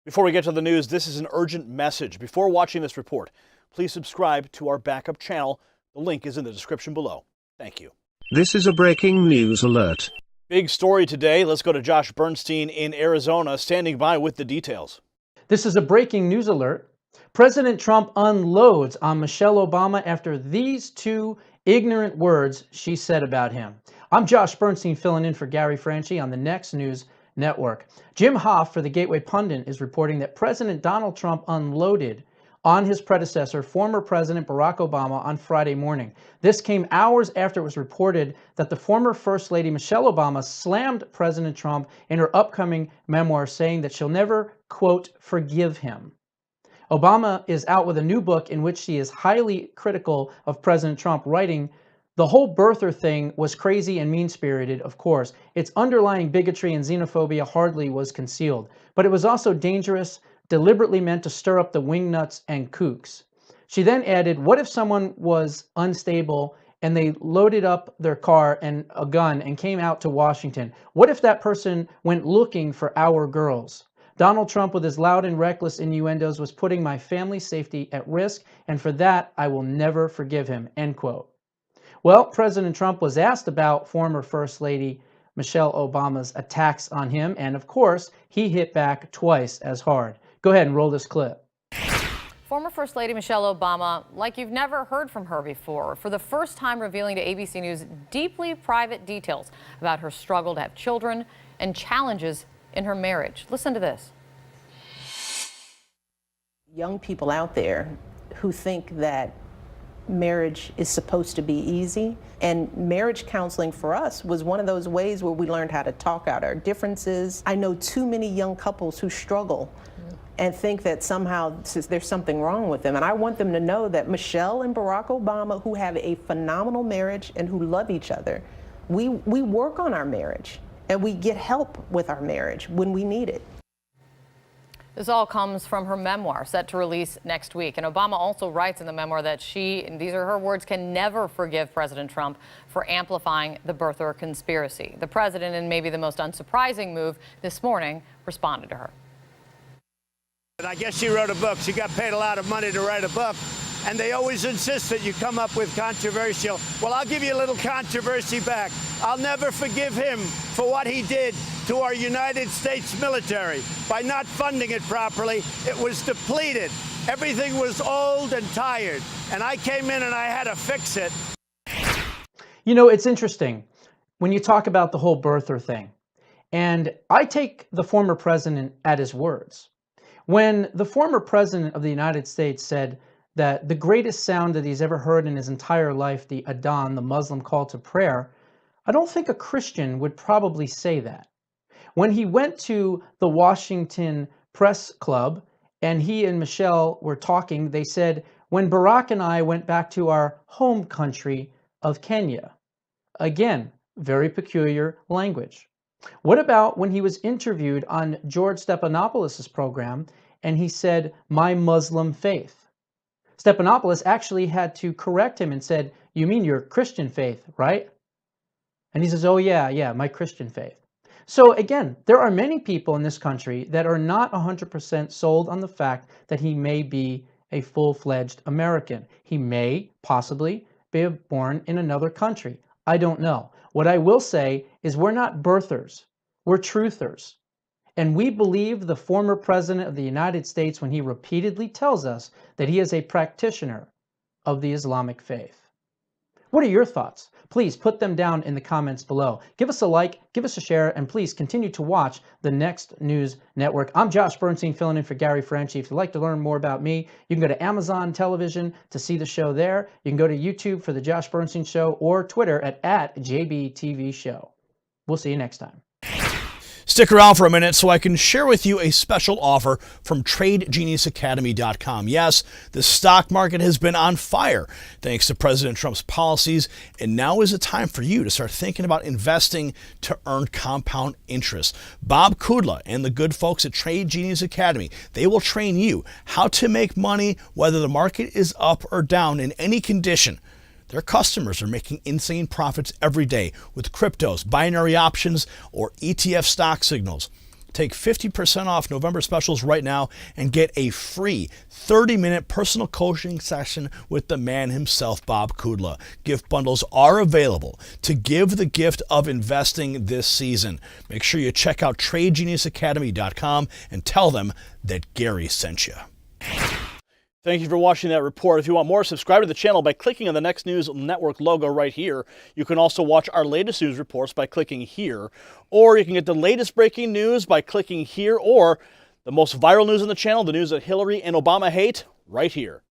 Before we get to the news, this is an urgent message. Before watching this report, please subscribe to our backup channel. The link is in the description below. Thank you. This is a breaking news alert. Big story today. Let's go to Josh Bernstein in Arizona, standing by with the details. This is a breaking news alert. President Trump unloads on Michelle Obama after these two ignorant words she said about him. I'm Josh Bernstein, filling in for Gary Franchi on the Next News Network. Jim Hoff for the Gateway Pundit is reporting that President Donald Trump unloaded on his predecessor, former President Barack Obama, on Friday morning. This came hours after it was reported that the former First Lady Michelle Obama slammed President Trump in her upcoming memoir, saying that she'll never, quote, forgive him. Obama is out with a new book in which she is highly critical of President Trump, writing, "The whole birther thing was crazy and mean-spirited, of course. Its underlying bigotry and xenophobia hardly was concealed. But it was also dangerous, deliberately meant to stir up the wingnuts and kooks." She then added, what if someone was unstable and they loaded up their car and a gun and came out to Washington? What if that person went looking for our girls? Donald Trump, with his loud and reckless innuendos, was putting my family's safety at risk, and for that, I will never forgive him, end quote. Well, President Trump was asked about former First Lady Michelle Obama's attacks on him, and of course, he hit back twice as hard. Go ahead and roll this clip. Former First Lady Michelle Obama, like you've never heard from her before, for the first time revealing to ABC News deeply private details about her struggle to have children and challenges in her marriage. Listen to this. Young people out there who think that marriage is supposed to be easy, and marriage counseling for us was one of those ways where we learned how to talk out our differences. I know too many young couples who struggle and think that somehow there's something wrong with them, and I want them to know that Michelle and Barack Obama, who have a phenomenal marriage and who love each other, we work on our marriage and we get help with our marriage when we need it. This all comes from her memoir, set to release next week. And Obama also writes in the memoir that she, and these are her words, can never forgive President Trump for amplifying the birther conspiracy. The president, in maybe the most unsurprising move this morning, responded to her. I guess she wrote a book. She got paid a lot of money to write a book. And they always insist that you come up with controversial. Well, I'll give you a little controversy back. I'll never forgive him for what he did to our United States military by not funding it properly. It was depleted. Everything was old and tired. And I came in and I had to fix it. You know, it's interesting when you talk about the whole birther thing. And I take the former president at his words. When the former president of the United States said that the greatest sound that he's ever heard in his entire life, the Adhan, the Muslim call to prayer, I don't think a Christian would probably say that. When he went to the Washington Press Club and he and Michelle were talking, they said, when Barack and I went back to our home country of Kenya. Again, very peculiar language. What about when he was interviewed on George Stephanopoulos' program and he said, my Muslim faith? Stephanopoulos actually had to correct him and said, you mean your Christian faith, right? And he says, oh yeah, my Christian faith. So again, there are many people in this country that are not 100% sold on the fact that he may be a full-fledged American. He may possibly be born in another country. I don't know. What I will say is we're not birthers, we're truthers. And we believe the former president of the United States when he repeatedly tells us that he is a practitioner of the Islamic faith. What are your thoughts? Please put them down in the comments below. Give us a like, give us a share, and please continue to watch the Next News Network. I'm Josh Bernstein, filling in for Gary Franchi. If you'd like to learn more about me, you can go to Amazon Television to see the show there. You can go to YouTube for The Josh Bernstein Show or Twitter at @JBTV Show. We'll see you next time. Stick around for a minute so I can share with you a special offer from TradeGeniusAcademy.com. Yes, the stock market has been on fire thanks to President Trump's policies, and now is the time for you to start thinking about investing to earn compound interest. Bob Kudla and the good folks at Trade Genius Academy, they will train you how to make money whether the market is up or down in any condition. Their customers are making insane profits every day with cryptos, binary options, or ETF stock signals. Take 50% off November specials right now and get a free 30-minute personal coaching session with the man himself, Bob Kudla. Gift bundles are available to give the gift of investing this season. Make sure you check out TradeGeniusAcademy.com and tell them that Gary sent you. Thank you for watching that report. If you want more, subscribe to the channel by clicking on the Next News Network logo right here. You can also watch our latest news reports by clicking here, or you can get the latest breaking news by clicking here, or the most viral news on the channel, the news that Hillary and Obama hate, right here.